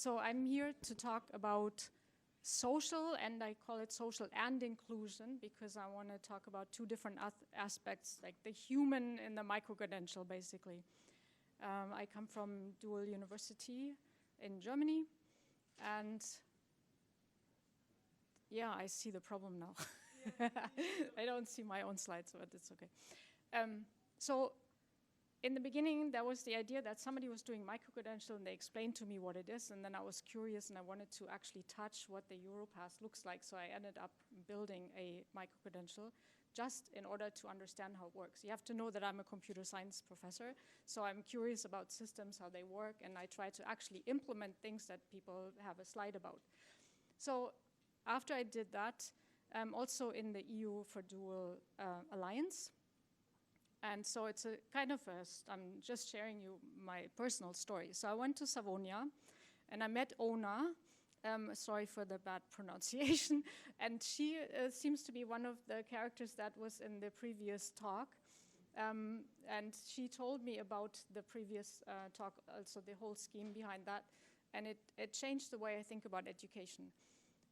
So I'm here to talk about social, and I call it social and inclusion because I want to talk about two different aspects, like the human in the micro-credential, basically. I come from dual university in Germany, and yeah, I see the problem now. I don't see my own slides, but it's okay. So in the beginning, there was the idea that somebody was doing micro-credential and they explained to me what it is, and then I was curious and I wanted to actually touch what the Europass looks like, so I ended up building a micro-credential just in order to understand how it works. You have to know that I'm a computer science professor, so I'm curious about systems, how they work, and I try to actually implement things that people have a slide about. So after I did that, I'm also in the EU for Dual Alliance. And so it's a kind of I'm just sharing you my personal story. So I went to Savonia and I met Ona, sorry for the bad pronunciation, and she seems to be one of the characters that was in the previous talk. And she told me about the previous talk, also the whole scheme behind that, and it changed the way I think about education.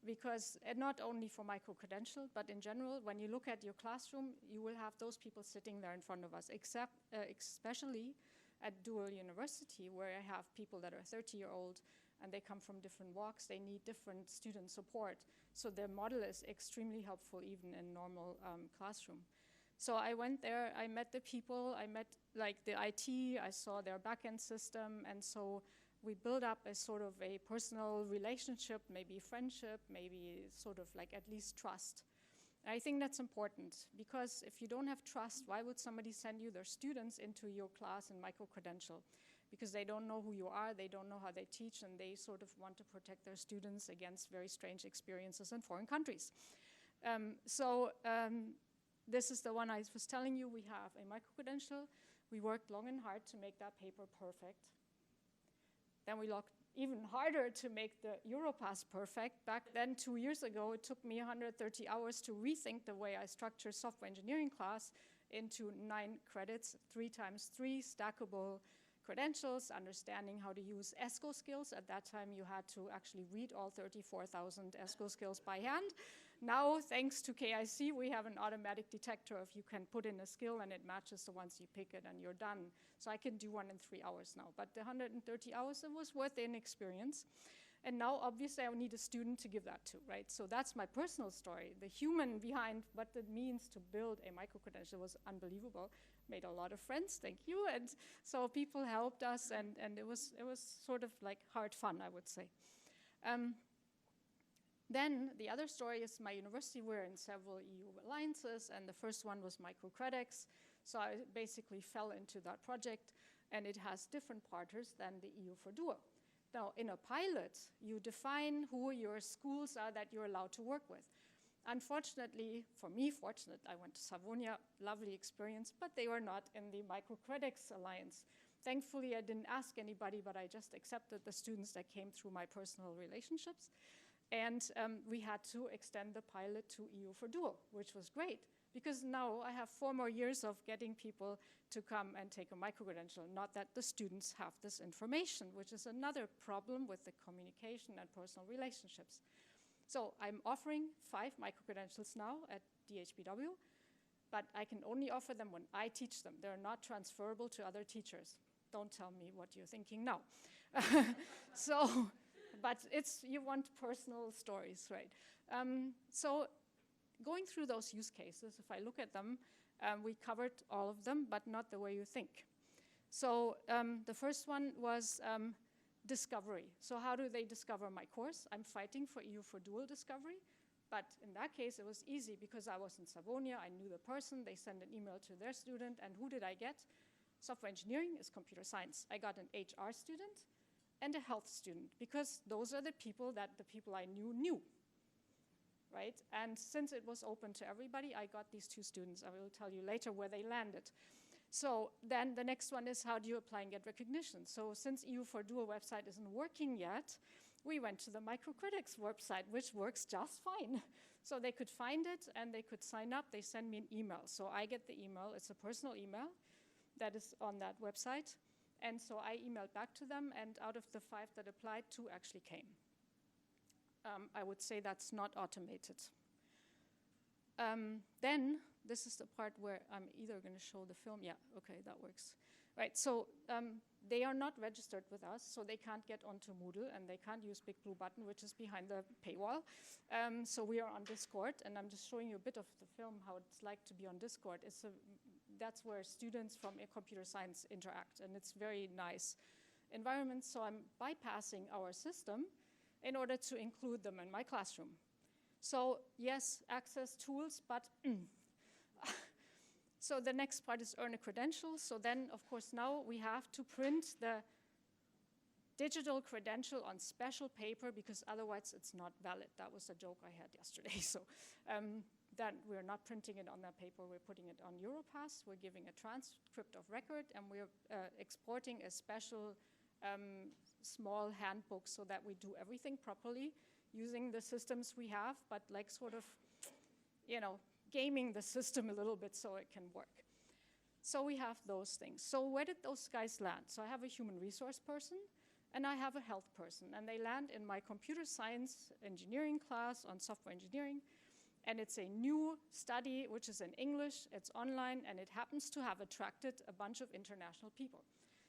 Because not only for micro-credential, but in general, when you look at your classroom, you will have those people sitting there in front of us, especially at dual university, where I have people that are 30-year-old, and they come from different walks, they need different student support. So the model is extremely helpful even in normal classroom. So I went there, I met the people, I met like the IT, I saw their backend system, and so we build up a sort of a personal relationship, maybe friendship, maybe sort of like at least trust. And I think that's important because if you don't have trust, why would somebody send you their students into your class in micro-credential? Because they don't know who you are, they don't know how they teach, and they sort of want to protect their students against very strange experiences in foreign countries. This is the one I was telling you. We have a micro-credential. We worked long and hard to make that paper perfect. Then we worked even harder to make the Europass perfect. Back then, 2 years ago, it took me 130 hours to rethink the way I structure software engineering class into 9 credits, 3 times 3 stackable credentials, understanding how to use ESCO skills. At that time, you had to actually read all 34,000 ESCO skills by hand. Now, thanks to KIC, we have an automatic detector if you can put in a skill and it matches the ones you pick it and you're done. So I can do one in 3 hours now. But the 130 hours, it was worth the experience. And now, obviously, I need a student to give that to, right? So that's my personal story. The human behind what it means to build a micro-credential was unbelievable. Made a lot of friends, thank you. And so people helped us, and it was sort of like hard fun, I would say. Then the other story is my university. We're in several EU alliances, and the first one was Micro-Credex. So I basically fell into that project, and it has different partners than the EU for Dual. Now, in a pilot, you define who your schools are that you're allowed to work with. Unfortunately, for me, I went to Savonia, lovely experience, but they were not in the Micro-Credex Alliance. Thankfully, I didn't ask anybody, but I just accepted the students that came through my personal relationships. And we had to extend the pilot to EU for Dual, which was great, because now I have 4 more years of getting people to come and take a micro-credential, not that the students have this information, which is another problem with the communication and personal relationships. So I'm offering 5 micro-credentials now at DHBW, but I can only offer them when I teach them. They're not transferable to other teachers. Don't tell me what you're thinking now. But you want personal stories, right? So going through those use cases, if I look at them, we covered all of them, but not the way you think. So the first one was discovery. So how do they discover my course? I'm fighting for EU for Dual discovery, but in that case, it was easy because I was in Savonia, I knew the person, they sent an email to their student, and who did I get? Software engineering is computer science. I got an HR student and a health student, because those are the people that the people I knew, right? And since it was open to everybody, I got these 2 students. I will tell you later where they landed. So then the next one is, how do you apply and get recognition? So since EU for Dual website isn't working yet, we went to the Micro-Credex website, which works just fine. So they could find it and they could sign up. They send me an email. So I get the email. It's a personal email that is on that website. And so I emailed back to them, and out of the 5 that applied, 2 actually came. I would say that's not automated. Then, this is the part where I'm either going to show the film. Yeah, okay, that works. Right, so they are not registered with us, so they can't get onto Moodle, and they can't use Big Blue Button, which is behind the paywall. So we are on Discord, and I'm just showing you a bit of the film, how it's like to be on Discord. That's where students from computer science interact, and it's very nice environment. So I'm bypassing our system in order to include them in my classroom. So yes, access tools, but so the next part is earn a credential. So then, of course, now we have to print the digital credential on special paper, because otherwise it's not valid. That was a joke I had yesterday. So then we're not printing it on that paper. We're putting it on Europass. We're giving a transcript of record, and we're exporting a special small handbook so that we do everything properly using the systems we have, but like sort of, you know, gaming the system a little bit so it can work. So we have those things. So where did those guys land? So I have a human resource person, and I have a health person, and they land in my computer science engineering class on software engineering, and it's a new study, which is in English, it's online, and it happens to have attracted a bunch of international people.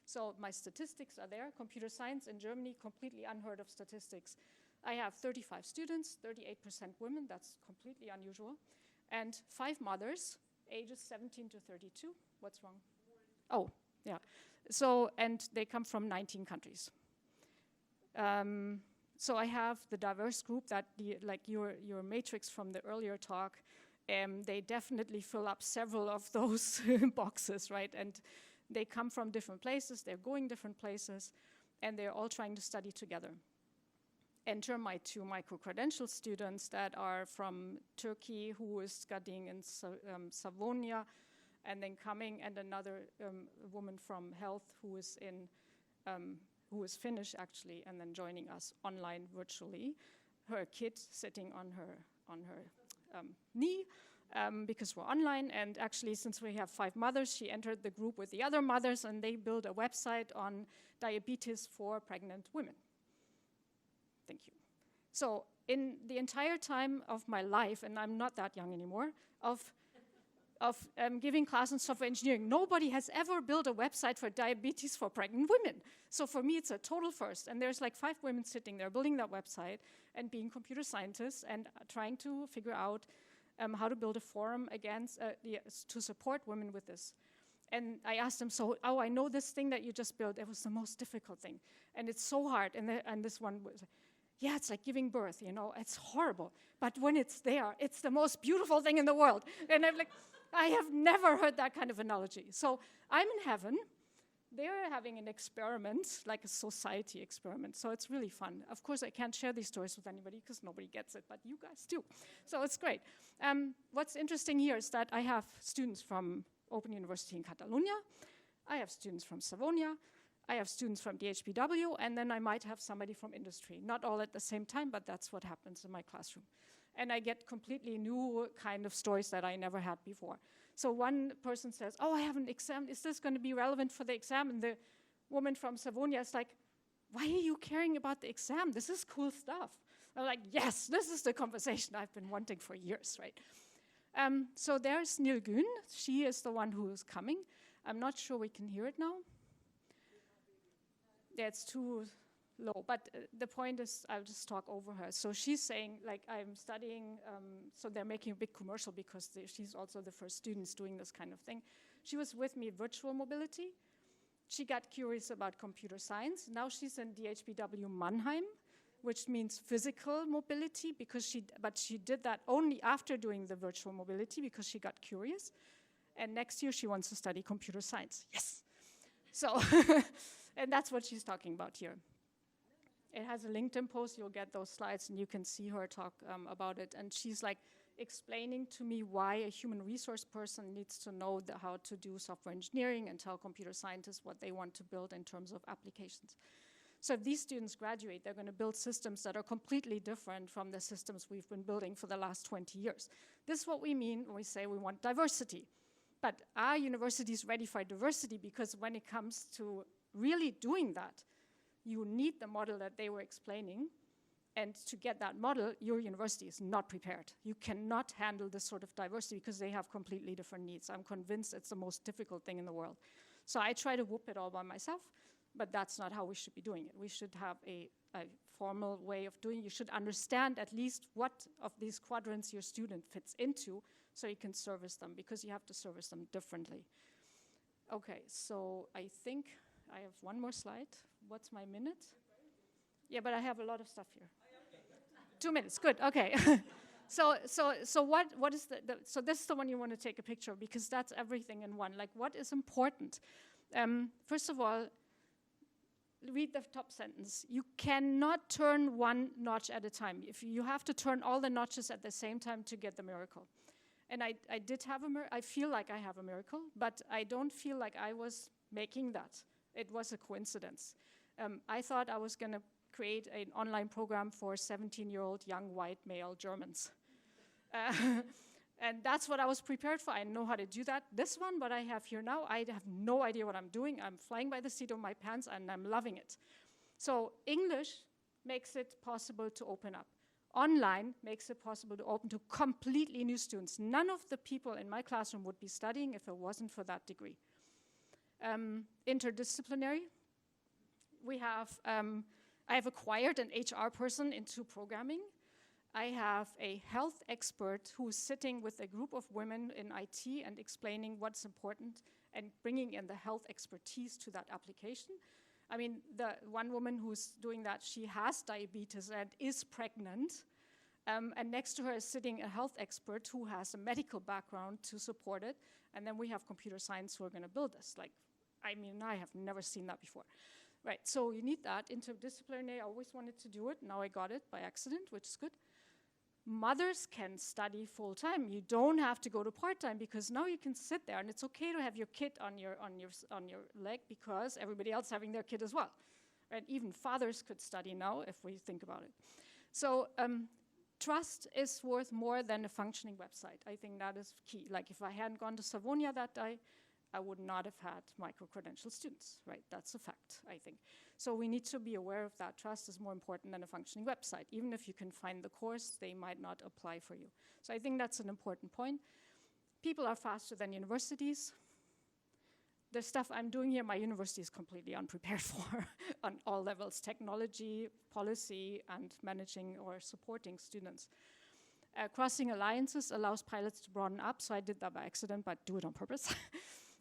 So my statistics are there. Computer science in Germany, completely unheard of statistics. I have 35 students, 38% women, that's completely unusual, and 5 mothers, ages 17 to 32. What's wrong? Oh, yeah. So, and they come from 19 countries. So I have the diverse group that, like your matrix from the earlier talk, they definitely fill up several of those boxes, right? And they come from different places, they're going different places, and they're all trying to study together. Enter my 2 micro-credential students that are from Turkey, who is studying in Savonia, and then coming, and another woman from health who is Finnish actually, and then joining us online virtually. Her kid sitting on her knee, because we're online, and actually since we have 5 mothers, she entered the group with the other mothers, and they build a website on diabetes for pregnant women. Thank you. So in the entire time of my life, and I'm not that young anymore, of giving class in software engineering, nobody has ever built a website for diabetes for pregnant women. So for me, it's a total first. And there's like 5 women sitting there building that website and being computer scientists and trying to figure out how to build a forum against to support women with this. And I asked them, so, oh, I know this thing that you just built. It was the most difficult thing. And it's so hard. And this one was like, yeah, it's like giving birth, you know, it's horrible. But when it's there, it's the most beautiful thing in the world. And I'm like, I have never heard that kind of analogy. So I'm in heaven. They're having an experiment, like a society experiment. So it's really fun. Of course, I can't share these stories with anybody because nobody gets it, but you guys do. So it's great. What's interesting here is that I have students from Open University in Catalonia. I have students from Savonia. I have students from DHBW, and then I might have somebody from industry. Not all at the same time, but that's what happens in my classroom. And I get completely new kind of stories that I never had before. So one person says, oh, I have an exam. Is this going to be relevant for the exam? And the woman from Savonia is like, why are you caring about the exam? This is cool stuff. I'm like, yes, this is the conversation I've been wanting for years, right? So there's Nilgun. She is the one who is coming. I'm not sure we can hear it now. Yeah, it's too low, but the point is I'll just talk over her. So she's saying, like, I'm studying, so they're making a big commercial because she's also the first students doing this kind of thing. She was with me virtual mobility. She got curious about computer science. Now she's in DHBW Mannheim, which means physical mobility, but she did that only after doing the virtual mobility because she got curious. And next year she wants to study computer science. Yes. So. And that's what she's talking about here. It has a LinkedIn post. You'll get those slides, and you can see her talk about it. And she's like explaining to me why a human resource person needs to know how to do software engineering and tell computer scientists what they want to build in terms of applications. So if these students graduate, they're going to build systems that are completely different from the systems we've been building for the last 20 years. This is what we mean when we say we want diversity. But are universities ready for diversity? Because when it comes to really doing that, you need the model that they were explaining. And to get that model, your university is not prepared. You cannot handle this sort of diversity because they have completely different needs. I'm convinced it's the most difficult thing in the world. So I try to whoop it all by myself, but that's not how we should be doing it. We should have a formal way of doing it. You should understand at least what of these quadrants your student fits into so you can service them, because you have to service them differently. Okay, so I think I have one more slide. What's my minute? Yeah, but I have a lot of stuff here. 2 minutes, good, okay. So what is so this is the one you want to take a picture of, because that's everything in one. Like, what is important? First of all, read the top sentence. You cannot turn one notch at a time. If you have to turn all the notches at the same time to get the miracle. And I did have I feel like I have a miracle, but I don't feel like I was making that. It was a coincidence. I thought I was going to create an online program for 17-year-old young white male Germans. And that's what I was prepared for. I know how to do that. This one, what I have here now, I have no idea what I'm doing. I'm flying by the seat of my pants, and I'm loving it. So English makes it possible to open up. Online makes it possible to open to completely new students. None of the people in my classroom would be studying if it wasn't for that degree. Interdisciplinary. We have, I have acquired an HR person into programming. I have a health expert who's sitting with a group of women in IT and explaining what's important and bringing in the health expertise to that application. I mean, the one woman who's doing that, she has diabetes and is pregnant. And next to her is sitting a health expert who has a medical background to support it. And then we have computer science who are going to build this. Like, I mean, I have never seen that before. Right, so you need that. Interdisciplinary, I always wanted to do it. Now I got it by accident, which is good. Mothers can study full-time. You don't have to go to part-time, because now you can sit there, and it's okay to have your kid on your leg, because everybody else having their kid as well. Right? Even fathers could study now, if we think about it. So trust is worth more than a functioning website. I think that is key. Like, if I hadn't gone to Savonia that day, I would not have had micro-credential students, right? That's a fact, I think. So we need to be aware of that. Trust is more important than a functioning website. Even if you can find the course, they might not apply for you. So I think that's an important point. People are faster than universities. The stuff I'm doing here, my university is completely unprepared for on all levels: technology, policy, and managing or supporting students. Crossing alliances allows pilots to broaden up, so I did that by accident, but do it on purpose.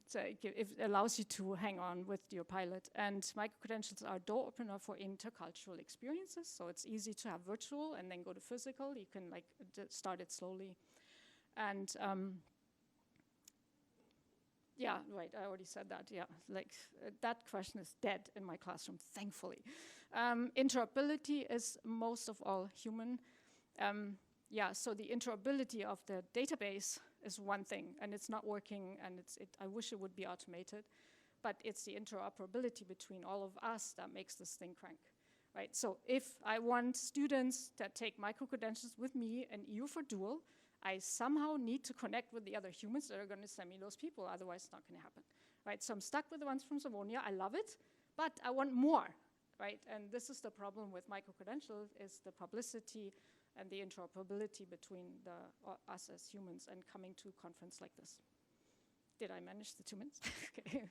So it allows you to hang on with your pilot. And micro-credentials are a door opener for intercultural experiences. So it's easy to have virtual and then go to physical. You can like start it slowly. And yeah, right, I already said that. Yeah, like that question is dead in my classroom, thankfully. Interoperability is most of all human. Yeah, so the interoperability of the database is one thing, and it's not working, and I wish it would be automated, but it's the interoperability between all of us that makes this thing crank, right? So if I want students that take micro-credentials with me and EU for dual, I somehow need to connect with the other humans that are going to send me those people, otherwise it's not going to happen, right? So I'm stuck with the ones from Savonia. I love it, but I want more, right? And this is the problem with micro-credentials, is the publicity and the interoperability between us as humans and coming to a conference like this. Did I manage the 2 minutes? Okay.